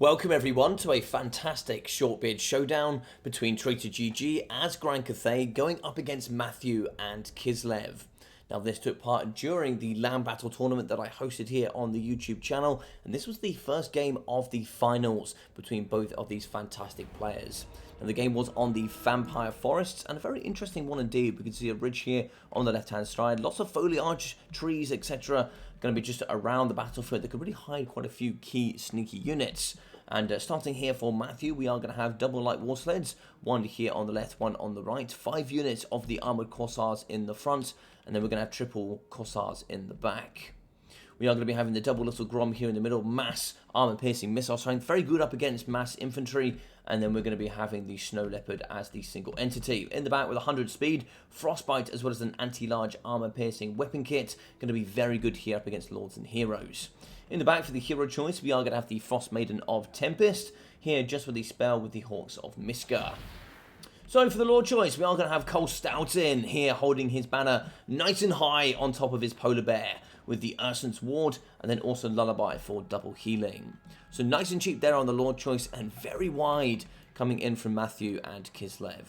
Welcome everyone to a fantastic Shortbeard showdown between Traitor GG as Grand Cathay going up against Matthew and Kislev. Now this took part during the Landbattle tournament that I hosted here on the YouTube channel, and this was the first game of the finals between both of these fantastic players. And the game was on the Vampire Forests, and a very interesting one indeed. We can see a ridge here on the left hand side, lots of foliage, trees, etc. going to be just around the battlefield that could really hide quite a few key sneaky units. And starting here for Matthew, we are going to have double light war sleds, one here on the left, one on the right, 5 units of the armoured Corsairs in the front, and then we're going to have triple Corsairs in the back. We are going to be having the double little Grom here in the middle, mass armour-piercing missile strength, very good up against mass infantry, and then we're going to be having the Snow Leopard as the single entity. In the back with 100 speed, Frostbite as well as an anti-large armour-piercing weapon kit, going to be very good here up against Lords and Heroes. In the back for the hero choice, we are going to have the Frost Maiden of Tempest, here just with the spell with the Hawks of Miska. So for the Lord choice, we are going to have Cole Stout in here holding his banner nice and high on top of his polar bear with the Urson's Ward and then also Lullaby for double healing. So nice and cheap there on the Lord choice and very wide coming in from Matthew and Kislev.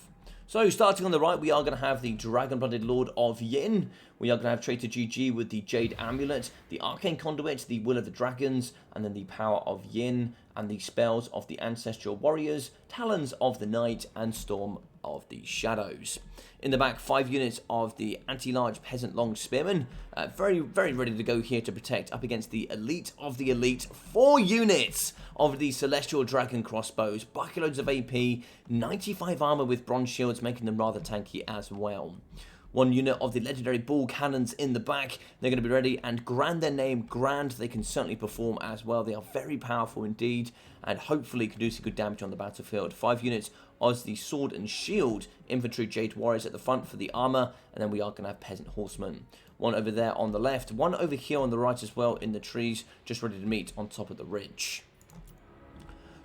So starting on the right, we are going to have the Dragon-Blooded Lord of Yin. We are going to have Traitor GG with the Jade Amulet, the Arcane Conduit, the Will of the Dragons, and then the Power of Yin, and the spells of the Ancestral Warriors, Talons of the Night, and Storm of the Shadows. In the back, 5 units of the Anti-Large Peasant Long Spearmen. Very ready to go here to protect up against the Elite of the Elite. 4 units of the Celestial Dragon Crossbows. Bucketloads of AP. 95 armor with bronze shields, making them rather tanky as well. 1 unit of the legendary Bull Cannons in the back. They're going to be ready, and grand their name, grand they can certainly perform as well. They are very powerful indeed, and hopefully can do some good damage on the battlefield. 5 units as the Sword and Shield Infantry Jade Warriors at the front for the armor, and then we are going to have Peasant Horsemen. 1 over there on the left, 1 over here on the right as well in the trees, just ready to meet on top of the ridge.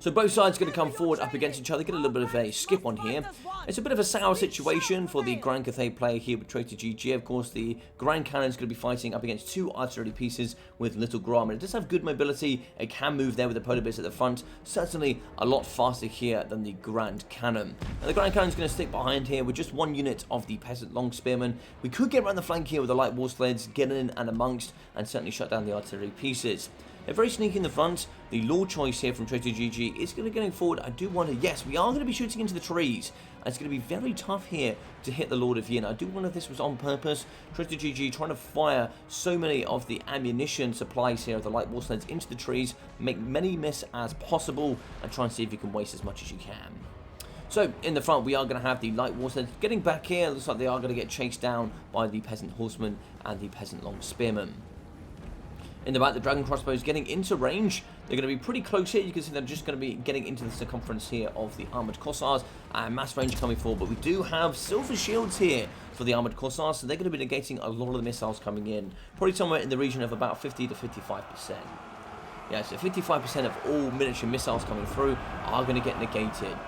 So both sides going to come forward up against each other, get a little bit of a skip on here. It's a bit of a sour situation for the Grand Cathay player here with Traitor GG. Of course, the Grand Cannon's going to be fighting up against 2 artillery pieces with Little Grom. And it does have good mobility. It can move there with the polar bears at the front. Certainly a lot faster here than the Grand Cannon. And the Grand Cannon's going to stick behind here with just 1 unit of the Peasant Long Spearmen. We could get around the flank here with the light war sleds, get in and amongst, and certainly shut down the artillery pieces. They're very sneaky in the front. The Lord choice here from Traitor GG is going to be going forward. I do wonder, yes, we are going to be shooting into the trees. And it's going to be very tough here to hit the Lord of Yin. I do wonder if this was on purpose. Traitor GG trying to fire so many of the ammunition supplies here of the light war sleds into the trees. Make many miss as possible and try and see if you can waste as much as you can. So, in the front, we are going to have the light war sleds getting back here. It looks like they are going to get chased down by the Peasant Horsemen and the Peasant Long Spearmen. In the back, the Dragon Crossbows getting into range. They're going to be pretty close here. You can see they're just going to be getting into the circumference here of the Armoured Corsairs. And mass range coming forward. But we do have silver shields here for the Armoured Corsairs. So they're going to be negating a lot of the missiles coming in. Probably somewhere in the region of about 50 to 55%. Yeah, so 55% of all miniature missiles coming through are going to get negated.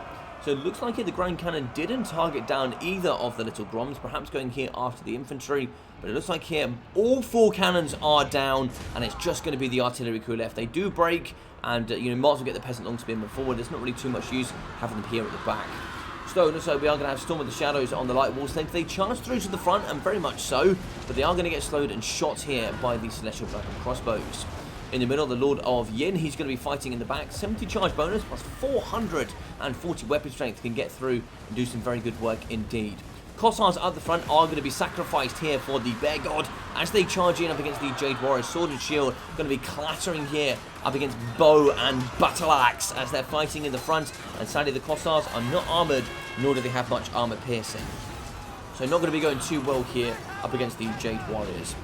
So it looks like here the Grand Cannon didn't target down either of the little Groms, perhaps going here after the infantry. But it looks like here all 4 cannons are down, and it's just going to be the artillery crew left. They do break, and you know, might as well get the Peasant Long Spearmen forward. There's not really too much use having them here at the back. So we are going to have Storm of the Shadows on the light wall sled. They charge through to the front, and very much so, but they are going to get slowed and shot here by the Celestial Dragon Crossbows. In the middle, the Lord of Yin, he's going to be fighting in the back. 70 charge bonus plus 440 weapon strength can get through and do some very good work indeed. Corsairs at the front are going to be sacrificed here for the Bear God as they charge in up against the Jade Warriors. Sword and Shield going to be clattering here up against Bow and Battle Axe as they're fighting in the front. And sadly, the Corsairs are not armoured, nor do they have much armour piercing. So not going to be going too well here up against the Jade Warriors.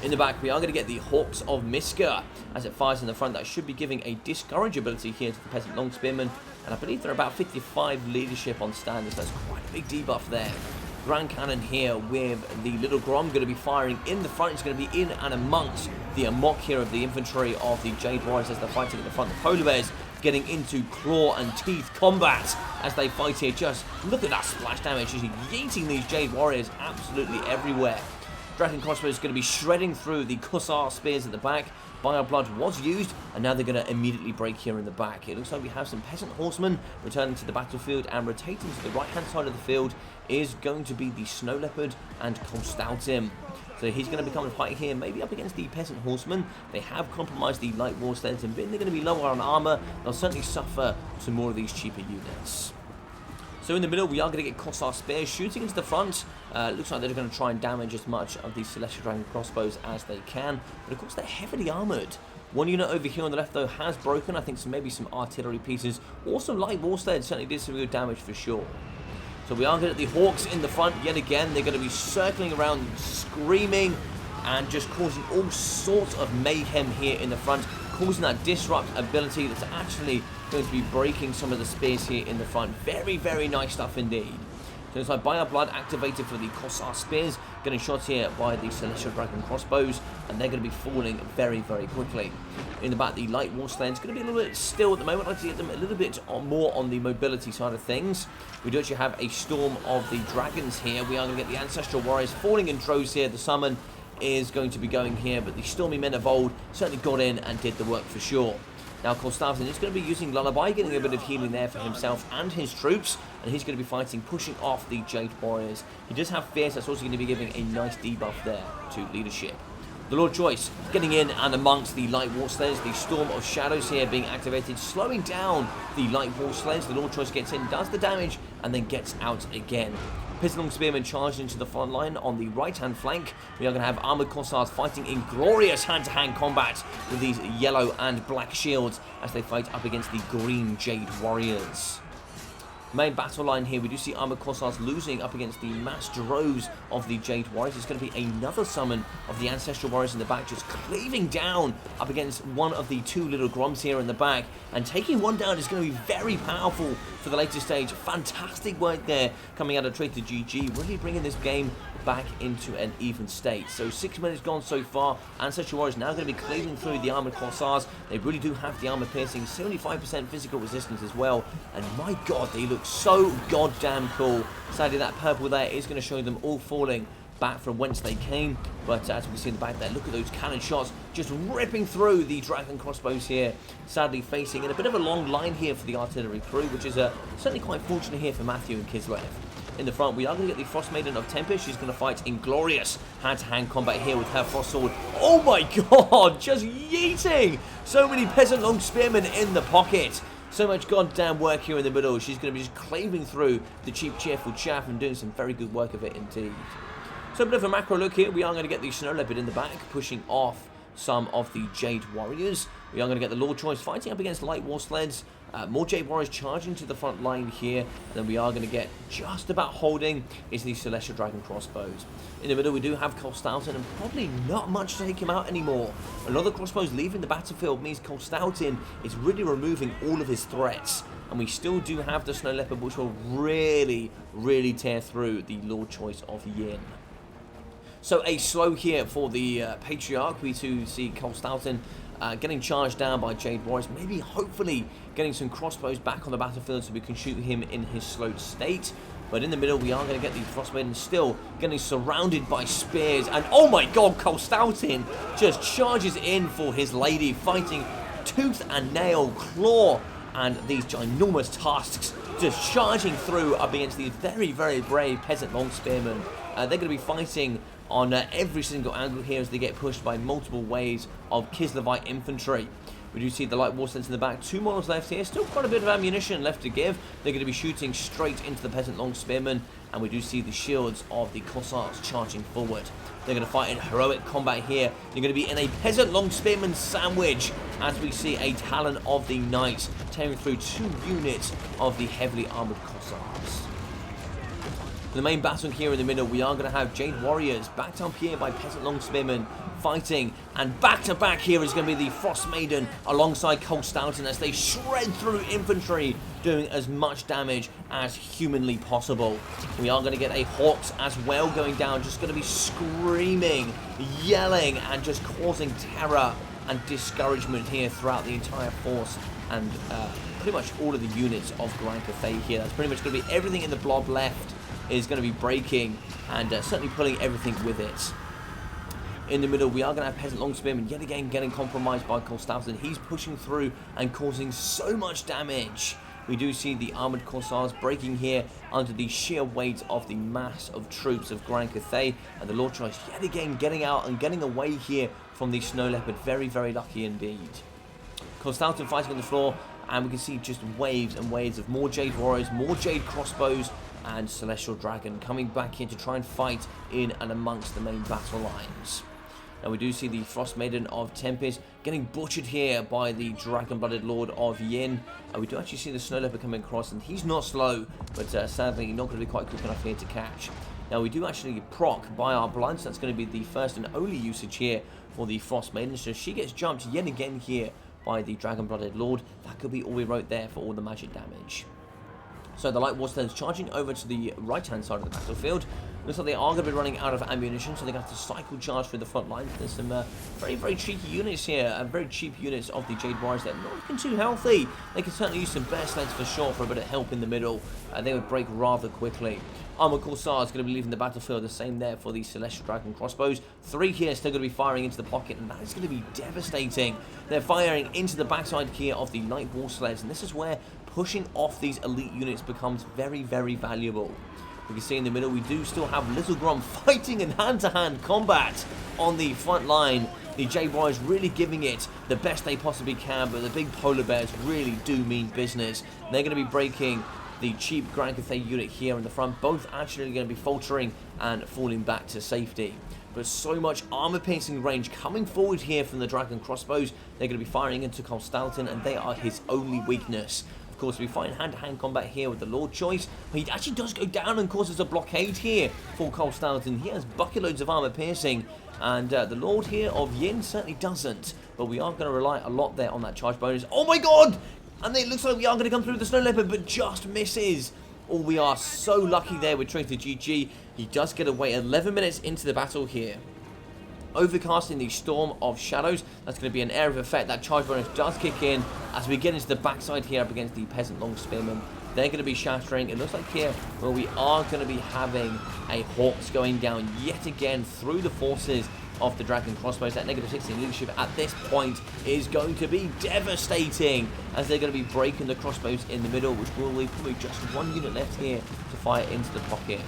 In the back, we are going to get the Hawks of Miska as it fires in the front. That should be giving a discourage ability here to the Peasant Long Spearmen. And I believe they're about 55 leadership on standards. That's quite a big debuff there. Grand Cannon here with the Little Grom going to be firing in the front. It's going to be in and amongst the amok here of the infantry of the Jade Warriors as they're fighting at the front. The Polar Bears getting into claw and teeth combat as they fight here. Just look at that splash damage. Just yeeting these Jade Warriors absolutely everywhere. Dragon Crossbows is going to be shredding through the Hussar spears at the back. Fire Blood was used, and now they're going to immediately break here in the back. It looks like we have some Peasant Horsemen returning to the battlefield, and rotating to the right-hand side of the field is going to be the Snow Leopard and Kolstautin. So he's going to become a fight here, maybe up against the Peasant Horsemen. They have compromised the Light War Sleds, and being they're going to be lower on armor, they'll certainly suffer some more of these cheaper units. So in the middle, we are going to get Hussar Spears shooting into the front. Looks like they're going to try and damage as much of these Celestial Dragon Crossbows as they can. But of course, they're heavily armoured. One unit over here on the left, though, has broken. I think maybe some artillery pieces or some light war sleds certainly did some good damage for sure. So we are going to get the Hawks in the front yet again. They're going to be circling around, screaming, and just causing all sorts of mayhem here in the front, causing that disrupt ability that's actually going to be breaking some of the spears here in the front. Very, very nice stuff indeed. So it's like Fire Blood activated for the Hussar Spears, getting shot here by the Celestial Dragon Crossbows, and they're going to be falling very, very quickly. In the back, the Light War Sleds going to be a little bit still at the moment. I'd like to get them a little bit more on the mobility side of things. We do actually have a storm of the dragons here. We are going to get the Ancestral Warriors falling in droves here. The summon is going to be going here, but the Stormy Men of old certainly got in and did the work for sure. Now Kolstautin is going to be using Lullaby, getting a bit of healing there for himself and his troops, and he's going to be fighting, pushing off the Jade Warriors. He does have Fierce, that's also going to be giving a nice debuff there to leadership. The Lord Choice getting in and amongst the Light War Sleds, the Storm of Shadows here being activated, slowing down the Light War Sleds. The Lord Choice gets in, does the damage, and then gets out again. Piston Spearmen charged into the front line on the right-hand flank. We are going to have Armoured Corsairs fighting in glorious hand-to-hand combat with these yellow and black shields as they fight up against the green Jade Warriors. Main battle line here, we do see Armoured Corsairs losing up against the mass droves of the Jade Warriors. It's going to be another summon of the Ancestral Warriors in the back, just cleaving down up against one of the two little Groms here in the back. And taking one down is going to be very powerful for the later stage. Fantastic work there coming out of Traitor GG, really bringing this game back into an even state. So 6 minutes gone so far. Ancestral Warriors now going to be cleaving through the Armoured Corsairs. They really do have the armor piercing, 75% physical resistance as well. And my god, they look so goddamn cool. Sadly, that purple there is going to show them all falling back from whence they came. But as we can see in the back there, look at those cannon shots just ripping through the Dragon Crossbows here. Sadly facing in a bit of a long line here for the artillery crew, which is certainly quite fortunate here for Matthew and Kislev. In the front, we are going to get the Frost Maiden of Tempest. She's going to fight in glorious hand-to-hand combat here with her Frost Sword. Oh my god, just yeeting so many Peasant Long Spearmen in the pocket. So much goddamn work here in the middle. She's going to be just claving through the cheap, cheerful chaff and doing some very good work of it indeed. So a bit of a macro look here. We are going to get the Snow Leopard in the back, pushing off some of the Jade Warriors. We are going to get the Lord Choice fighting up against Light War Sleds. More Jade Warriors charging to the front line here. And then we are going to get just about holding is the Celestial Dragon Crossbows. In the middle, we do have Kolstautin, and probably not much to take him out anymore. A lot of the crossbows leaving the battlefield means Kolstautin is really removing all of his threats. And we still do have the Snow Leopard, which will really, really tear through the Lord Choice of Yin. So a slow here for the Patriarch. We do see Kolstautin getting charged down by Jade Warriors. Maybe, hopefully, getting some crossbows back on the battlefield so we can shoot him in his slowed state. But in the middle, we are going to get the Frost Maiden still getting surrounded by spears. And oh my god, Kolstautin just charges in for his lady, fighting tooth and nail, claw, and these ginormous tusks just charging through up against these very, very brave Peasant Long Spearmen. They're going to be fighting on every single angle here as they get pushed by multiple waves of Kislevite infantry. We do see the Light War Sleds in the back. 2 models left here. Still quite a bit of ammunition left to give. They're going to be shooting straight into the Peasant Long Spearmen. And we do see the shields of the Cossacks charging forward. They're going to fight in heroic combat here. They're going to be in a Peasant Long Spearman sandwich as we see a Talon of the Knights tearing through 2 units of the heavily armoured Cossacks. The main battle here in the middle, we are going to have Jade Warriors backed up here by Peasant Long Spearmen fighting, and back to back here is going to be the Frost Maiden alongside Kolstautin as they shred through infantry, doing as much damage as humanly possible. We are going to get a Hawks as well going down, just going to be screaming, yelling, and just causing terror and discouragement here throughout the entire force, and pretty much all of the units of Grand Cathay here. That's pretty much going to be everything in the blob left is going to be breaking and certainly pulling everything with it. in the middle. We are going to have Peasant Long Spearman yet again getting compromised by Colstalton. He's pushing through and causing so much damage. We do see the Armoured Corsairs breaking here under the sheer weight of the mass of troops of Grand Cathay. And the Lord Choice yet again getting out and getting away here from the Snow Leopard. Very, very lucky indeed. Colstalton fighting on the floor, and we can see just waves and waves of more Jade Warriors, more Jade Crossbows, and Celestial Dragon coming back here to try and fight in and amongst the main battle lines. Now we do see the Frost Maiden of Tempest getting butchered here by the Dragon-Blooded Lord of Yin. And we do actually see the Snow Leopard coming across, and he's not slow, but sadly not going to be quite quick enough here to catch. Now we do actually proc by our Blind, so that's going to be the first and only usage here for the Frost Maiden. So she gets jumped yet again here by the Dragon-Blooded Lord. That could be all we wrote there for all the magic damage. So the Light Warstones charging over to the right-hand side of the battlefield. Looks like they are going to be running out of ammunition, so they're going to have to cycle charge through the front lines. There's some very, very cheeky units here, very cheap units of the Jade Warriors. They're not looking too healthy. They can certainly use some bear sleds for sure for a bit of help in the middle. They would break rather quickly. Armored Corsairs going to be leaving the battlefield. The same there for the Celestial Dragon Crossbows. 3 here still going to be firing into the pocket, and that is going to be devastating. They're firing into the backside here of the Light War Sleds, and this is where pushing off these elite units becomes very, very valuable. We can see in the middle we do still have Little Grom fighting in hand-to-hand combat on the front line. The Jade Warriors really giving it the best they possibly can, but the big polar bears really do mean business. They're going to be breaking the cheap Grand Cathay unit here in the front, both actually going to be faltering and falling back to safety. But so much armor-piercing range coming forward here from the Dragon Crossbows. They're going to be firing into Colstalton, and they are his only weakness. Of course, we find hand-to-hand combat here with the Lord Choice, but he actually does go down and causes a blockade here for Colstalton. He has bucket loads of armor piercing, and the Lord here of Yin certainly doesn't. But we are going to rely a lot there on that charge bonus. Oh my god! And it looks like we are going to come through the Snow Leopard, but just misses. Oh, we are so lucky there with Traitor GG. He does get away 11 minutes into the battle here. Overcasting the Storm of Shadows. That's going to be an area of effect. That charge bonus does kick in as we get into the backside here up against the Peasant Long Spearmen. They're going to be shattering. It looks like here where we are going to be having a Hawks going down yet again through the forces of the Dragon Crossbows. That -16 leadership at this point is going to be devastating as they're going to be breaking the crossbows in the middle, which will leave probably just 1 unit left here to fire into the pocket.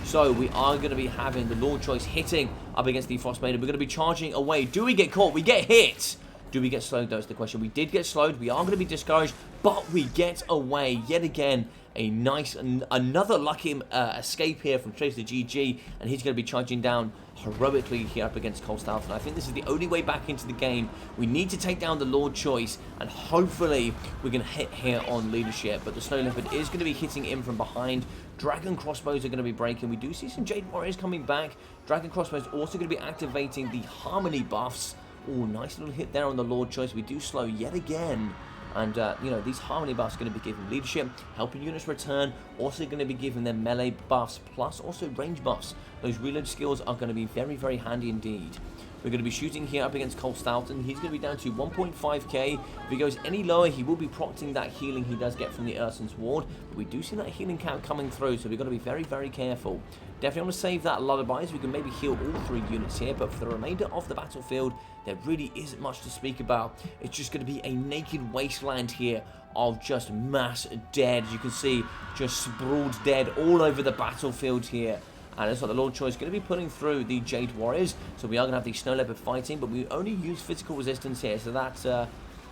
So we are going to be having the Lord Choice hitting up against the Frost Maiden. We're going to be charging away. Do we get caught? We get hit. Do we get slowed, though, is the question. We did get slowed. We are going to be discouraged, but we get away yet again. A nice, another lucky escape here from Traitor GG, and he's going to be charging down heroically here up against Colstalton. I think this is the only way back into the game. We need to take down the Lord Choice, and hopefully we can hit here on leadership. But the Snow Leopard is going to be hitting in from behind. Dragon Crossbows are going to be breaking. We do see some Jade Warriors coming back. Dragon Crossbows also going to be activating the Harmony buffs. Oh, nice little hit there on the Lord Choice. We do slow yet again. And, you know, these Harmony buffs are going to be giving leadership, helping units return, also going to be giving them melee buffs, plus also range buffs. Those reload skills are going to be very, very handy indeed. We're going to be shooting here up against Colstalton. He's going to be down to 1.5k. If he goes any lower, he will be procting that healing he does get from the Urson's Ward. But we do see that healing count coming through, so we've got to be very, very careful. Definitely want to save that lullabies. We can maybe heal all 3 units here, but for the remainder of the battlefield, there really isn't much to speak about. It's just going to be a naked wasteland here of just mass dead. As you can see, just sprawled dead all over the battlefield here. And it's like the Lord Choice is going to be putting through the Jade Warriors. So we are going to have the Snow Leopard fighting, but we only use physical resistance here. So that's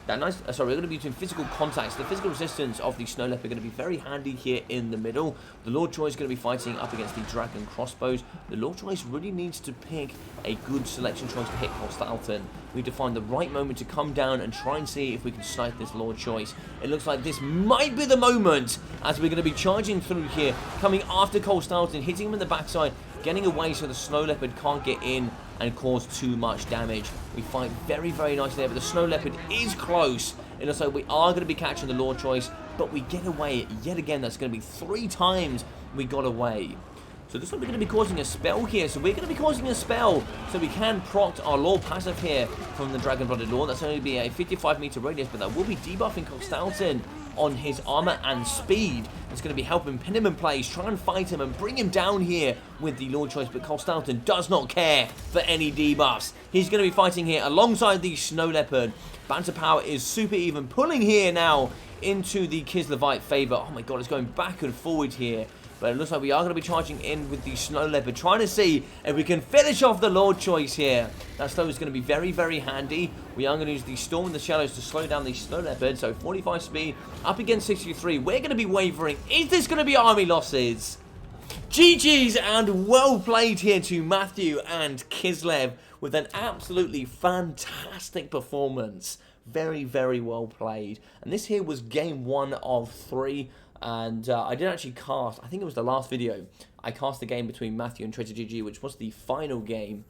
nice. Sorry, we're going to be using physical contacts. The physical resistance of the Snow Leopard are going to be very handy here in the middle. The Lord Choice is going to be fighting up against the Dragon Crossbows. The Lord Choice really needs to pick a good selection choice to hit Colstalton. We need to find the right moment to come down and try and see if we can snipe this Lord Choice. It looks like this might be the moment as we're going to be charging through here, coming after Colstalton, hitting him in the backside, getting away so the Snow Leopard can't get in and cause too much damage. We fight very, very nicely there, but the Snow Leopard is close. It looks like we are going to be catching the Lord Choice, but we get away yet again. That's going to be 3 times we got away. So it looks like we're going to be causing a spell here. So we're going to be causing a spell so we can proc our Lord passive here from the Dragon-Blooded Lord. That's only be a 55-meter radius, but that will be debuffing Colstalton on his armor and speed. It's going to be helping pin him in place, try and fight him and bring him down here with the Lord Choice, but Colstalton does not care for any debuffs. He's going to be fighting here alongside the Snow Leopard. Banter power is super even, pulling here now into the Kislevite favor. Oh my god, it's going back and forward here. But it looks like we are going to be charging in with the Snow Leopard, trying to see if we can finish off the Lord Choice here. That slow is going to be very, very handy. We are going to use the Storm in the Shadows to slow down the Snow Leopard. So 45 speed up against 63. We're going to be wavering. Is this going to be army losses? GG's and well played here to Matthew and Kislev with an absolutely fantastic performance. Very, very well played. And this here was game 1 of 3. And I did actually cast, I think it was the last video, I cast the game between Matthew and Traitor GG, which was the final game,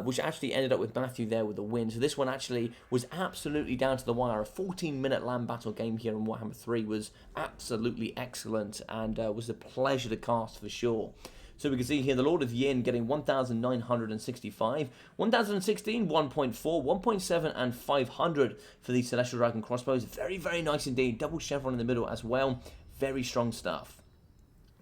which actually ended up with Matthew there with the win. So this one actually was absolutely down to the wire. A 14-minute land battle game here in Warhammer 3 was absolutely excellent and was a pleasure to cast for sure. So we can see here the Lord of Yin getting 1,965, 1,016, 1.4, 1.7, and 500 for the Celestial Dragon Crossbows. Very, very nice indeed. Double chevron in the middle as well. Very strong stuff.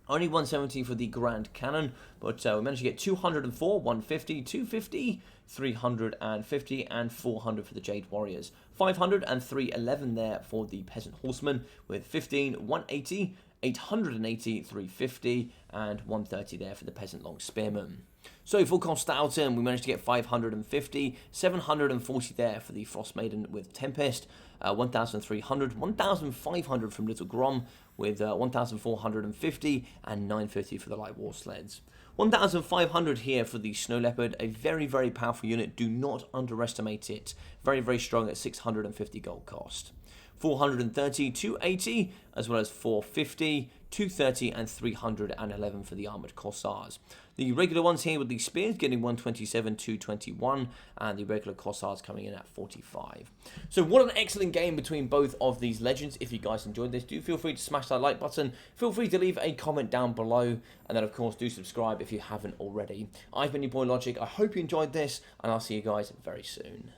Only 170 for the Grand Cannon, but we managed to get 204, 150, 250, 350, and 400 for the Jade Warriors. 500 and 311 there for the Peasant Horsemen, with 15, 180, 880, 350, and 130 there for the Peasant Long Spearmen. So for Colstalton, we managed to get 550, 740 there for the Frost Maiden with Tempest, 1,300, 1,500 from Little Grom with 1,450 and 950 for the Light War Sleds. 1,500 here for the Snow Leopard, a very, very powerful unit. Do not underestimate it. Very, very strong at 650 gold cost. 430, 280, as well as 450, 230, and 311 for the Armoured Corsairs. The regular ones here with the Spears getting 127, 221, and the regular Corsairs coming in at 45. So what an excellent game between both of these legends. If you guys enjoyed this, do feel free to smash that like button. Feel free to leave a comment down below, and then of course do subscribe if you haven't already. I've been your boy Logic. I hope you enjoyed this, and I'll see you guys very soon.